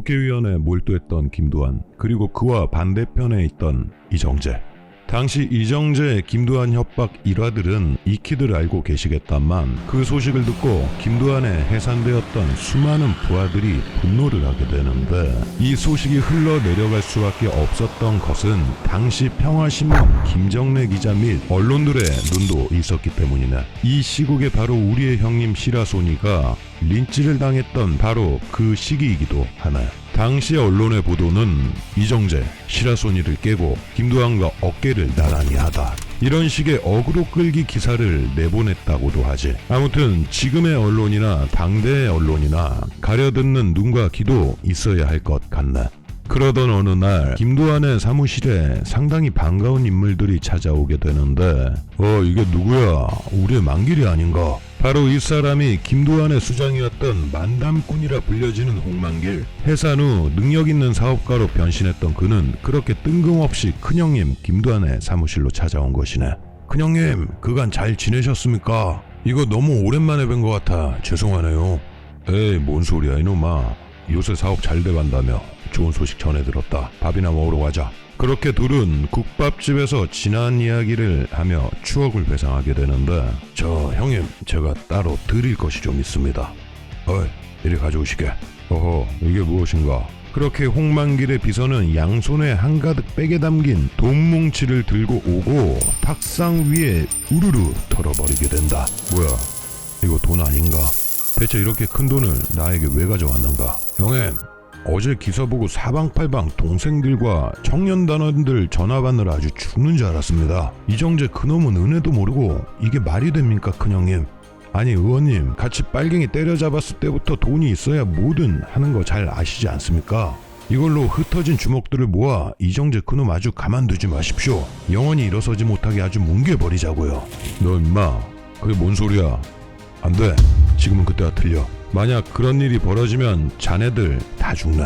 국회의원에 몰두했던 김두한, 그리고 그와 반대편에 있던 이정재. 당시 이정재, 김두한 협박 일화들은 익히들 알고 계시겠다만 그 소식을 듣고 김두한에 해산되었던 수많은 부하들이 분노를 하게 되는데, 이 소식이 흘러내려갈 수밖에 없었던 것은 당시 평화신문 김정래 기자 및 언론들의 눈도 있었기 때문이네. 이 시국에 바로 우리의 형님 시라소니가 린치를 당했던 바로 그 시기이기도 하네. 당시 언론의 보도는 이정재, 시라소니를 깨고 김두한과 어깨를 나란히 하다, 이런 식의 어그로 끌기 기사를 내보냈다고도 하지. 아무튼 지금의 언론이나 당대의 언론이나 가려듣는 눈과 귀도 있어야 할 것 같네. 그러던 어느 날 김두한의 사무실에 상당히 반가운 인물들이 찾아오게 되는데, 이게 누구야? 우리의 만길이 아닌가? 바로 이 사람이 김두한의 수장이었던 만담꾼이라 불려지는 홍만길. 해산 후 능력 있는 사업가로 변신했던 그는 그렇게 뜬금없이 큰형님 김두한의 사무실로 찾아온 것이네. 큰형님, 그간 잘 지내셨습니까? 이거 너무 오랜만에 뵌 것 같아 죄송하네요. 에이, 뭔 소리야 이놈아. 요새 사업 잘 돼간다며 좋은 소식 전해 들었다. 밥이나 먹으러 가자. 그렇게 둘은 국밥집에서 지난 이야기를 하며 추억을 회상하게 되는데, 저 형님, 제가 따로 드릴 것이 좀 있습니다. 이리 가져오시게. 어허, 이게 무엇인가? 그렇게 홍만길의 비서는 양손에 한가득 백에 담긴 돈뭉치를 들고 오고 탁상 위에 우르르 털어버리게 된다. 뭐야, 이거 돈 아닌가? 대체 이렇게 큰 돈을 나에게 왜 가져왔는가? 형님, 어제 기사 보고 사방팔방 동생들과 청년단원들 전화 받느라 아주 죽는 줄 알았습니다. 이정재 그놈은 은혜도 모르고 이게 말이 됩니까, 큰형님? 아니, 의원님, 같이 빨갱이 때려잡았을 때부터 돈이 있어야 뭐든 하는 거 잘 아시지 않습니까? 이걸로 흩어진 주먹들을 모아 이정재 그놈 아주 가만두지 마십시오. 영원히 일어서지 못하게 아주 뭉개버리자고요. 너 임마, 그게 뭔 소리야? 안 돼. 지금은 그때가 틀려. 만약 그런 일이 벌어지면 자네들 다 죽네.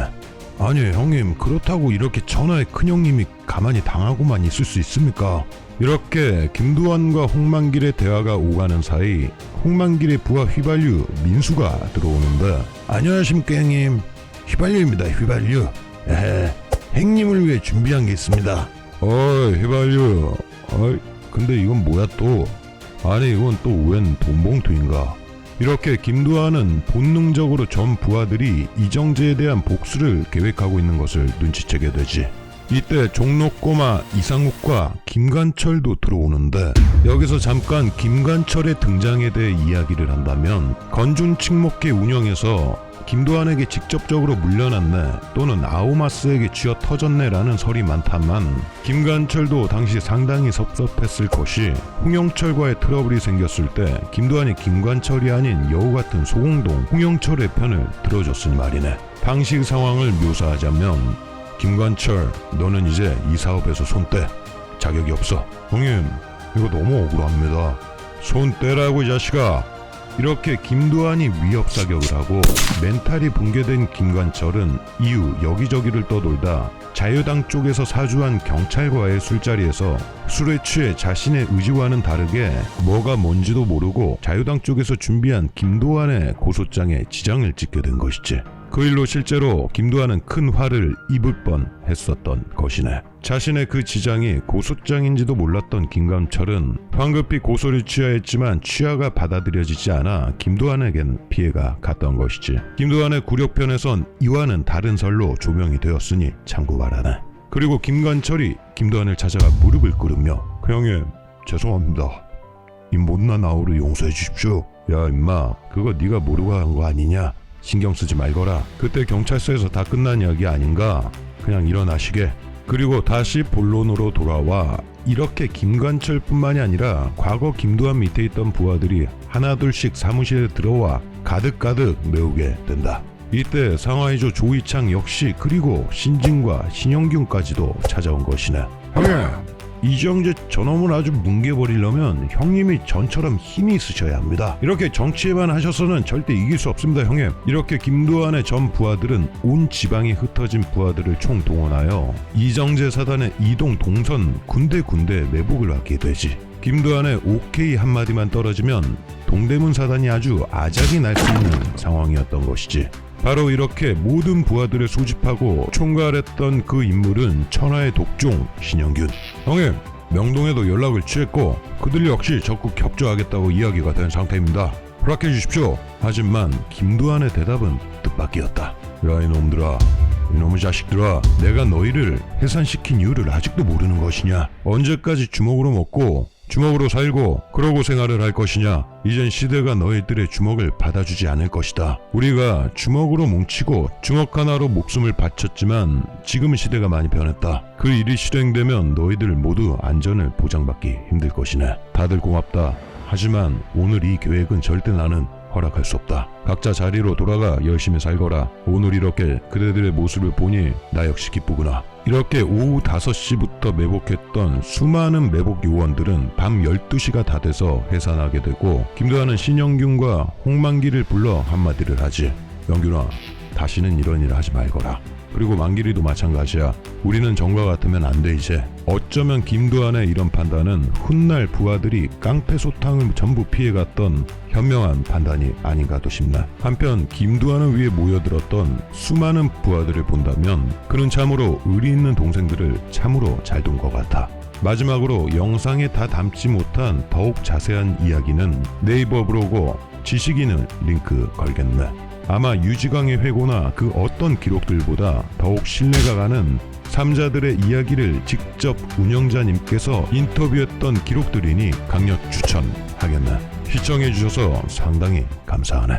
아니 형님, 그렇다고 이렇게 천하의 큰형님이 가만히 당하고만 있을 수 있습니까? 이렇게 김두한과 홍만길의 대화가 오가는 사이 홍만길의 부하 휘발유 민수가 들어오는데, 안녕하십니까 형님, 휘발유입니다. 휘발유. 형님을 위해 준비한 게 있습니다. 휘발유. 근데 이건 뭐야 또? 아니 이건 또 웬 돈봉투인가? 이렇게 김두한은 본능적으로 전 부하들이 이정재에 대한 복수를 계획하고 있는 것을 눈치채게 되지. 이때 종로꼬마 이상욱과 김관철도 들어오는데, 여기서 잠깐 김관철의 등장에 대해 이야기를 한다면, 건준칙목회 운영에서 김두한에게 직접적으로 물려났네 또는 아우마스에게 쥐어 터졌네라는 설이 많다만, 김관철도 당시 상당히 섭섭했을 것이, 홍영철과의 트러블이 생겼을 때 김두한이 김관철이 아닌 여우같은 소공동 홍영철의 편을 들어줬으니 말이네. 당시 상황을 묘사하자면, 김관철, 너는 이제 이 사업에서 손 떼. 자격이 없어. 형님, 이거 너무 억울합니다. 손 떼라고 이 자식아. 이렇게 김두한이 위협사격을 하고 멘탈이 붕괴된 김관철은 이후 여기저기를 떠돌다 자유당 쪽에서 사주한 경찰과의 술자리에서 술에 취해 자신의 의지와는 다르게 뭐가 뭔지도 모르고 자유당 쪽에서 준비한 김두한의 고소장에 지장을 찍게 된 것이지. 그 일로 실제로 김두한은 큰 화를 입을 뻔했었던 것이네. 자신의 그 지장이 고소장인지도 몰랐던 김관철은 황급히 고소를 취하했지만 취하가 받아들여지지 않아 김두한에겐 피해가 갔던 것이지. 김두한의 굴욕편에선 이와는 다른 설로 조명이 되었으니 참고 바라네. 그리고 김관철이 김두한을 찾아가 무릎을 꿇으며, 그 형님, 죄송합니다. 이 못난 아우를 용서해 주십시오. 야 임마, 그거 네가 모르고 한 거 아니냐? 신경 쓰지 말거라. 그때 경찰서에서 다 끝난 이야기 아닌가? 그냥 일어나시게. 그리고 다시 본론으로 돌아와 이렇게 김관철뿐만이 아니라 과거 김두한 밑에 있던 부하들이 하나둘씩 사무실에 들어와 가득가득 메우게 된다. 이때 상하이조 조이창 역시, 그리고 신진과 신영균까지도 찾아온 것이네. 형님, 이정재 저놈을 아주 뭉개버리려면 형님이 전처럼 힘이 있으셔야 합니다. 이렇게 정치에만 하셔서는 절대 이길 수 없습니다, 형님. 이렇게 김두한의 전 부하들은 온 지방에 흩어진 부하들을 총동원하여 이정재 사단의 이동 동선 군데군데 매복을 하게 되지. 김두한의 오케이 한마디만 떨어지면 동대문 사단이 아주 아작이 날 수 있는 상황이었던 것이지. 바로 이렇게 모든 부하들을 소집하고 총괄했던 그 인물은 천하의 독종 신영균. 형님, 명동에도 연락을 취했고 그들 역시 적극 협조하겠다고 이야기가 된 상태입니다. 허락해 주십시오. 하지만 김두한의 대답은 뜻밖이었다. 야 이놈들아, 이놈의 자식들아, 내가 너희를 해산시킨 이유를 아직도 모르는 것이냐? 언제까지 주먹으로 먹고 주먹으로 살고 그러고 생활을 할 것이냐? 이젠 시대가 너희들의 주먹을 받아주지 않을 것이다. 우리가 주먹으로 뭉치고 주먹 하나로 목숨을 바쳤지만 지금은 시대가 많이 변했다. 그 일이 실행되면 너희들 모두 안전을 보장받기 힘들 것이네. 다들 고맙다. 하지만 오늘 이 계획은 절대 나는 허락할 수 없다. 각자 자리로 돌아가 열심히 살거라. 오늘 이렇게 그대들의 모습을 보니 나 역시 기쁘구나. 이렇게 오후 5시부터 매복했던 수많은 매복 요원들은 밤 12시가 다 돼서 해산하게 되고 김두한은 신영균과 홍만기를 불러 한마디를 하지. 영균아, 다시는 이런 일을 하지 말거라. 그리고 만기리도 마찬가지야. 우리는 전과 같으면 안 돼 이제. 어쩌면 김두한의 이런 판단은 훗날 부하들이 깡패소탕을 전부 피해갔던 현명한 판단이 아닌가도 싶네. 한편 김두한을 위해 모여들었던 수많은 부하들을 본다면 그는 참으로 의리 있는 동생들을 참으로 잘 둔 것 같아. 마지막으로 영상에 다 담지 못한 더욱 자세한 이야기는 네이버 브로그 지식인을 링크 걸겠네. 아마 유지광의 회고나 그 어떤 기록들보다 더욱 신뢰가 가는 삼자들의 이야기를 직접 운영자님께서 인터뷰했던 기록들이니 강력 추천하겠네. 시청해주셔서 상당히 감사하네.